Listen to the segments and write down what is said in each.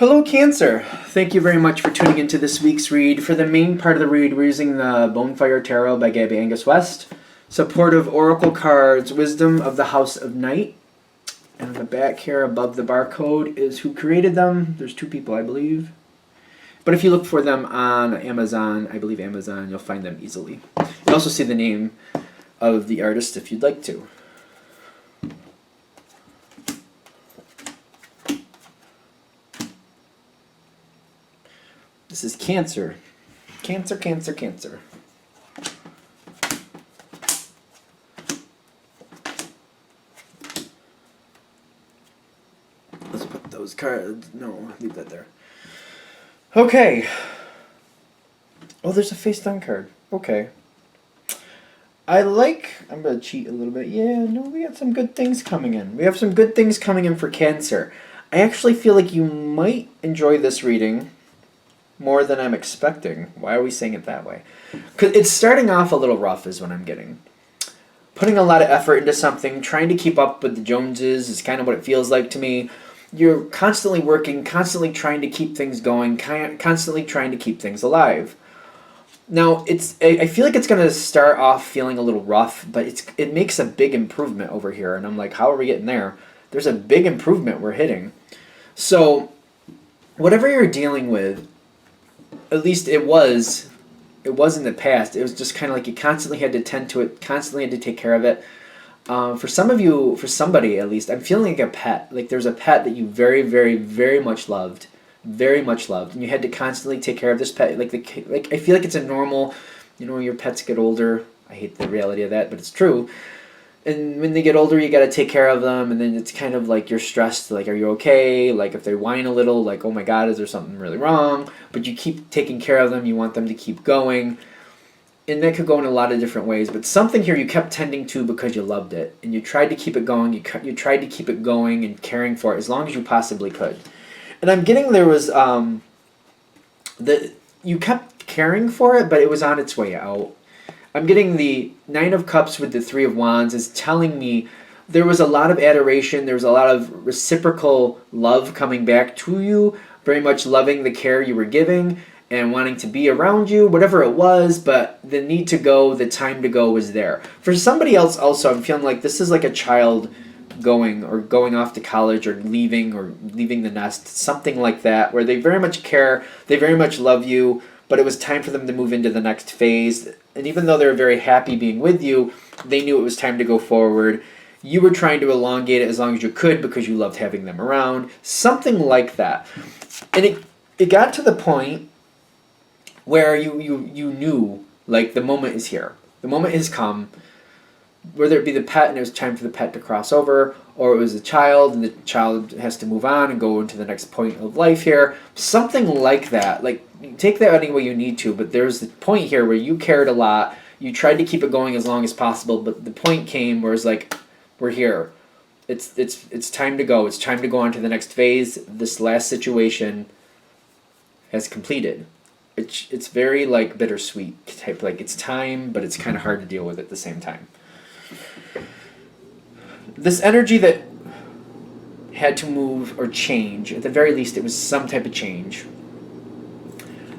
Hello, Cancer. Thank you very much for tuning into this week's read. For the main part of the read, we're using the Bonefire Tarot by Gabby Angus West. Supportive Oracle cards, Wisdom of the House of Night. And on the back here above the barcode is who created them. There's two people, I believe. But if you look for them on Amazon, I believe Amazon, you'll find them easily. You'll also see the name of the artist if you'd like to. This is Cancer. Cancer, Cancer, Cancer. Let's put those cards. No, leave that there. Okay. Oh, there's a face down card. Okay. I'm going to cheat a little bit. Yeah, no, we got some good things coming in. We have some good things coming in for Cancer. I actually feel like you might enjoy this reading more than I'm expecting. Why are we saying it that way? Because it's starting off a little rough is what I'm getting. Putting a lot of effort into something, trying to keep up with the Joneses is kind of what it feels like to me. You're constantly working, constantly trying to keep things going, constantly trying to keep things alive. Now, I feel like it's going to start off feeling a little rough, but it makes a big improvement over here. And I'm like, how are we getting there? There's a big improvement we're hitting. So, whatever you're dealing with, at least it was in the past. It was just kind of like you constantly had to tend to it, constantly had to take care of it. For some of you, for somebody at least, I'm feeling like a pet. Like there's a pet that you very, very, very much loved, and you had to constantly take care of this pet. Like I feel like it's a normal, your pets get older. I hate the reality of that, but it's true. And when they get older, you got to take care of them, and then it's kind of like you're stressed, like, are you okay? Like, if they whine a little, like, oh my God, is there something really wrong? But you keep taking care of them, you want them to keep going. And that could go in a lot of different ways, but something here you kept tending to because you loved it, and you tried to keep it going, you tried to keep it going and caring for it as long as you possibly could. And I'm getting there was, you kept caring for it, but it was on its way out. I'm getting the Nine of Cups with the Three of Wands is telling me there was a lot of adoration, there was a lot of reciprocal love coming back to you, very much loving the care you were giving and wanting to be around you, whatever it was, but the need to go, the time to go was there. For somebody else also, I'm feeling like this is like a child going off to college or leaving the nest, something like that, where they very much care, they very much love you, but it was time for them to move into the next phase. And even though they were very happy being with you, they knew it was time to go forward. You were trying to elongate it as long as you could because you loved having them around. Something like that. And it got to the point where you knew, like, the moment is here. The moment has come. Whether it be the pet and it was time for the pet to cross over, or it was a child and the child has to move on and go into the next point of life here. Something like that. Like, take that any way you need to, but there's the point here where you cared a lot. You tried to keep it going as long as possible, but the point came where it's like, we're here. It's time to go. It's time to go on to the next phase. This last situation has completed. It's very like bittersweet type. Like it's time, but it's kind of hard to deal with at the same time. This energy that had to move or change, at the very least it was some type of change.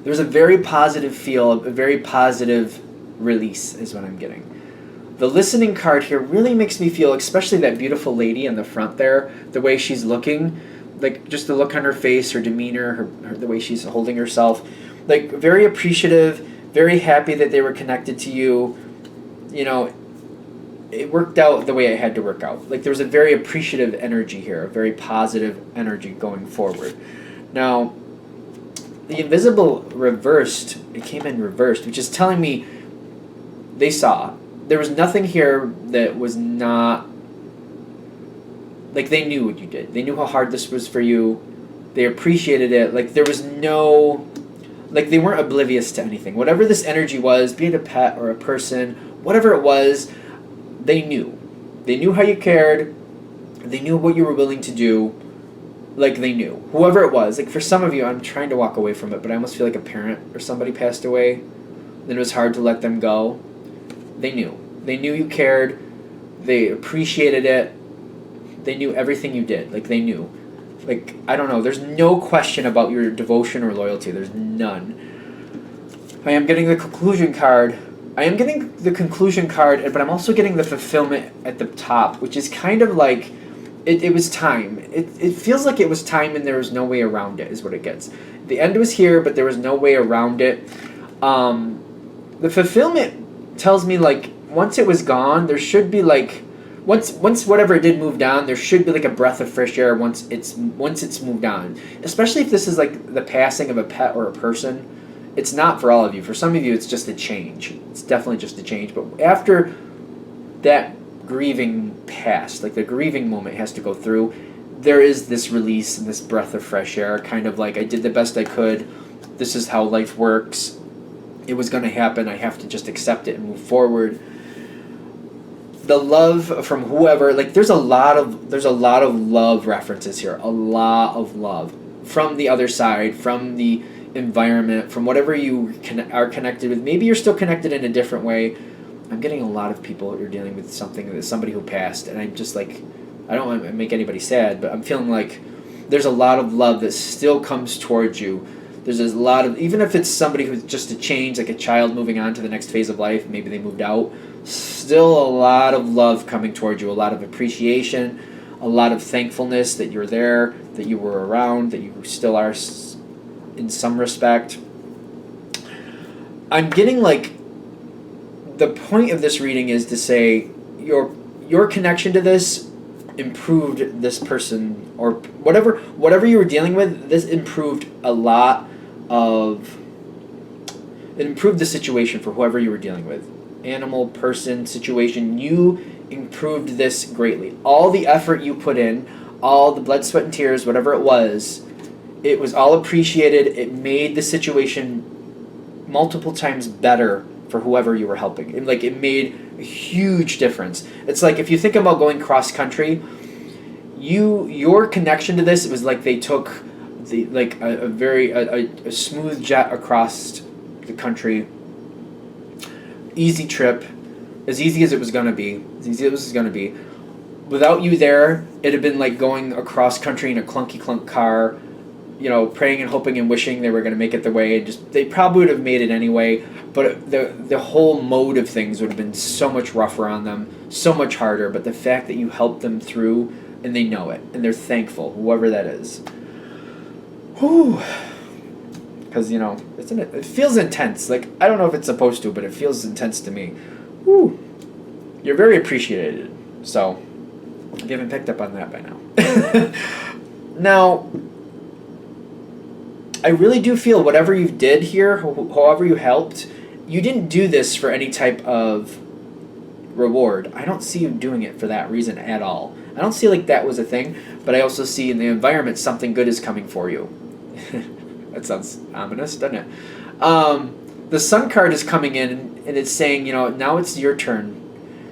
There was a very positive feel, a very positive release is what I'm getting. The listening card here really makes me feel, especially that beautiful lady in the front there, the way she's looking, like just the look on her face, her demeanor, the way she's holding herself, like very appreciative, very happy that they were connected to you. It worked out the way it had to work out. Like there was a very appreciative energy here, a very positive energy going forward. Now, the invisible reversed, it came in reversed, which is telling me they saw. There was nothing here that was not, like they knew what you did. They knew how hard this was for you. They appreciated it. Like there was no, like they weren't oblivious to anything. Whatever this energy was, be it a pet or a person, whatever it was, they knew. They knew how you cared. They knew what you were willing to do. Like they knew. Whoever it was. Like for some of you, I'm trying to walk away from it, but I almost feel like a parent or somebody passed away. Then it was hard to let them go. They knew. They knew you cared. They appreciated it. They knew everything you did. Like they knew. Like, I don't know, there's no question about your devotion or loyalty. There's none. I am getting the conclusion card. But I'm also getting the fulfillment at the top, which is kind of like, it was time. It feels like it was time and there was no way around it, is what it gets. The end was here, but there was no way around it. The fulfillment tells me, like, once it was gone, there should be, like, once whatever it did moved on, there should be like a breath of fresh air once it's moved on. Especially if this is like the passing of a pet or a person. It's not for all of you. For some of you, it's just a change. It's definitely just a change. But after that grieving passed, like the grieving moment has to go through, there is this release and this breath of fresh air. Kind of like, I did the best I could. This is how life works. It was going to happen. I have to just accept it and move forward. The love from whoever, like, there's a lot of love references here. A lot of love from the other side, from the environment, from whatever you are connected with. Maybe you're still connected in a different way. I'm getting a lot of people who are dealing with somebody who passed, and I'm just like, I don't want to make anybody sad, but I'm feeling like there's a lot of love that still comes towards you. There's a lot of, even if it's somebody who's just a change, like a child moving on to the next phase of life, maybe they moved out, still a lot of love coming towards you, a lot of appreciation, a lot of thankfulness that you're there, that you were around, that you still are in some respect. I'm getting like, the point of this reading is to say your connection to this improved this person, or whatever you were dealing with. This improved a lot of, it improved the situation for whoever you were dealing with. Animal, person, situation, you improved this greatly. All the effort you put in, all the blood, sweat, and tears, whatever it was all appreciated. It made the situation multiple times better for whoever you were helping. It made a huge difference. It's like, if you think about going cross country, your connection to this, it was like they took a smooth jet across the country. Easy trip, as easy as it was going to be. Without you there, it'd have been like going across country in a clunky clunk car, praying and hoping and wishing they were going to make it their way. They probably would have made it anyway, but the whole mode of things would have been so much rougher on them, so much harder. But the fact that you helped them through, and they know it, and they're thankful, whoever that is. Whew. Because, it feels intense. Like, I don't know if it's supposed to, but it feels intense to me. Whew. You're very appreciated. So, if you haven't picked up on that by now. Now, I really do feel whatever you did here, however you helped, you didn't do this for any type of reward. I don't see you doing it for that reason at all. I don't see like that was a thing, but I also see in the environment something good is coming for you. That sounds ominous, doesn't it? The Sun card is coming in, and it's saying, now it's your turn.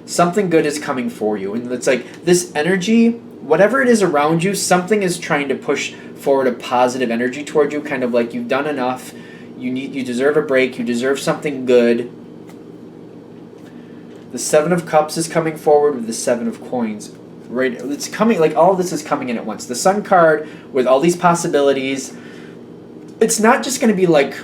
Something good is coming for you. And it's like this energy, whatever it is around you, something is trying to push forward a positive energy toward you, kind of like you've done enough. You deserve a break. You deserve something good. The Seven of Cups is coming forward with the Seven of Coins. Right, it's coming, like all of this is coming in at once. The Sun card with all these possibilities. It's not just going to be like,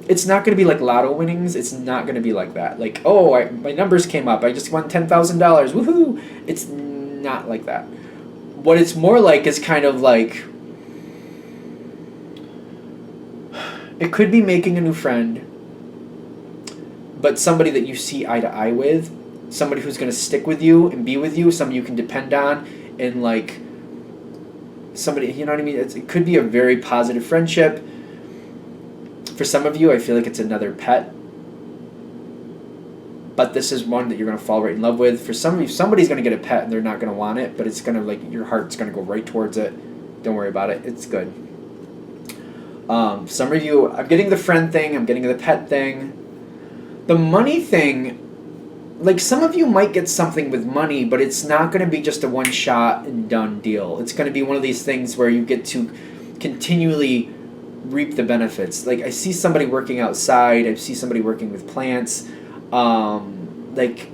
it's not going to be like lotto winnings. It's not going to be like that. Like, oh, my numbers came up. I just won $10,000. Woohoo! It's not like that. What it's more like is kind of like, it could be making a new friend, but somebody that you see eye to eye with, somebody who's going to stick with you and be with you, somebody you can depend on, and like somebody, you know what I mean? It could be a very positive friendship. For some of you, I feel like it's another pet, but this is one that you're going to fall right in love with. For some of you, somebody's going to get a pet and they're not going to want it, but it's going to, like, your heart's going to go right towards it. Don't worry about it. It's good. Some of you, I'm getting the friend thing, I'm getting the pet thing. The money thing, like, some of you might get something with money, but it's not going to be just a one-shot and done deal. It's going to be one of these things where you get to continually reap the benefits. Like, I see somebody working outside, I see somebody working with plants. Like,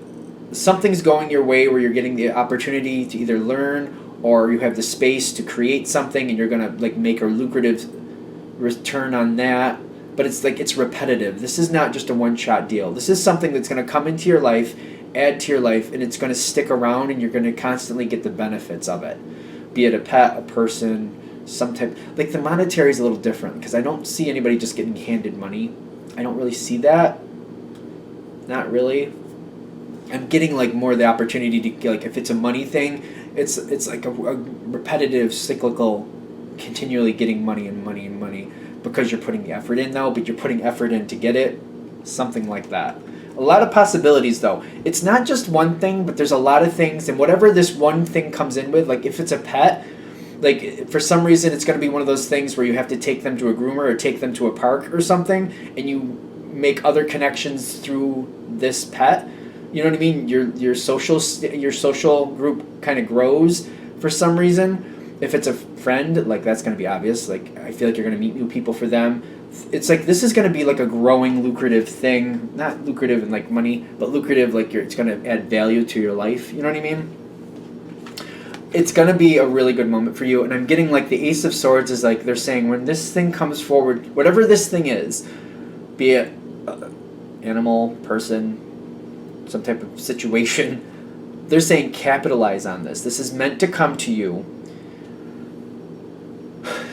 something's going your way where you're getting the opportunity to either learn or you have the space to create something and you're going to like make a lucrative return on that. But it's like it's repetitive. This is not just a one-shot deal. This is something that's going to come into your life, add to your life, and it's going to stick around, and you're going to constantly get the benefits of it. Be it a pet, a person, some type. Like the monetary is a little different because I don't see anybody just getting handed money. I don't really see that. Not really. I'm getting like more the opportunity to, like, if it's a money thing, it's like a repetitive, cyclical, continually getting money and money and money because you're putting the effort in though, but you're putting effort in to get it, something like that. A lot of possibilities though. It's not just one thing, but there's a lot of things, and whatever this one thing comes in with, like if it's a pet, like for some reason it's going to be one of those things where you have to take them to a groomer or take them to a park or something, and you make other connections through this pet. You know what I mean? Your social group kind of grows for some reason. If it's a friend, like that's going to be obvious. Like I feel like you're going to meet new people for them. It's like this is going to be like a growing, lucrative thing. Not lucrative in like money, but lucrative like it's going to add value to your life. You know what I mean? It's going to be a really good moment for you. And I'm getting like the Ace of Swords is like they're saying when this thing comes forward, whatever this thing is, be it animal, person, some type of situation, they're saying capitalize on this. This is meant to come to you.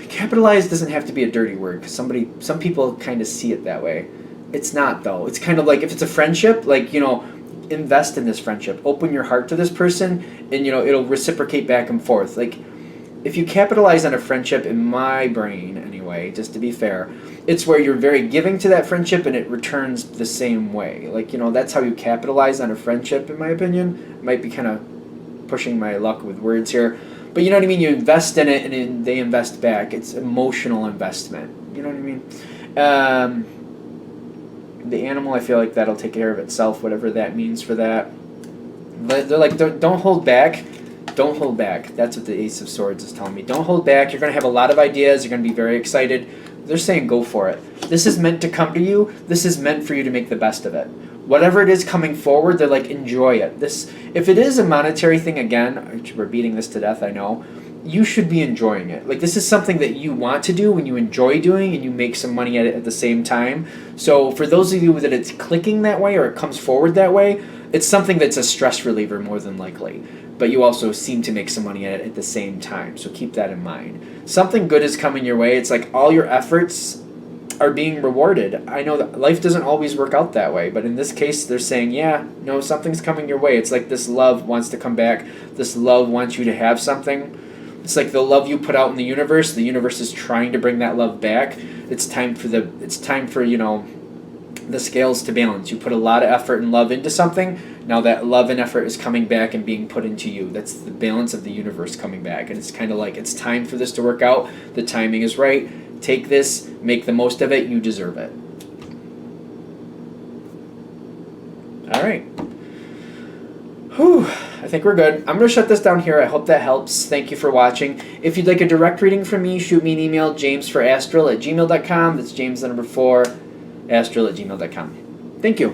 Capitalize doesn't have to be a dirty word because some people kind of see it that way. It's not though. It's kind of like if it's a friendship, like, you know, invest in this friendship. Open your heart to this person and, you know, it'll reciprocate back and forth. Like if you capitalize on a friendship, in my brain anyway, just to be fair, it's where you're very giving to that friendship and it returns the same way. Like, you know, that's how you capitalize on a friendship, in my opinion. Might be kind of pushing my luck with words here. But you know what I mean? You invest in it and they invest back. It's emotional investment. You know what I mean? The animal, I feel like that'll take care of itself, whatever that means for that. But they're like, don't hold back. Don't hold back. That's what the Ace of Swords is telling me. Don't hold back. You're going to have a lot of ideas. You're going to be very excited. They're saying go for it. This is meant to come to you. This is meant for you to make the best of it. Whatever it is coming forward, they're like, enjoy it. This, if it is a monetary thing, again, we're beating this to death, I know, you should be enjoying it. Like, this is something that you want to do and you enjoy doing and you make some money at it at the same time. So for those of you that it's clicking that way or it comes forward that way, it's something that's a stress reliever more than likely. But you also seem to make some money at it at the same time. So keep that in mind. Something good is coming your way. It's like all your efforts are being rewarded. I know that life doesn't always work out that way, but in this case, they're saying, yeah, no, something's coming your way. It's like this love wants to come back. This love wants you to have something. It's like the love you put out in the universe is trying to bring that love back. It's time for, you know, the scales to balance. You put a lot of effort and love into something. Now that love and effort is coming back and being put into you. That's the balance of the universe coming back. And it's kind of like, it's time for this to work out. The timing is right. Take this, make the most of it, you deserve it. All right. Whew, I think we're good. I'm going to shut this down here. I hope that helps. Thank you for watching. If you'd like a direct reading from me, shoot me an email, jamesforastral@gmail.com. That's James, the number 4, astral@gmail.com. Thank you.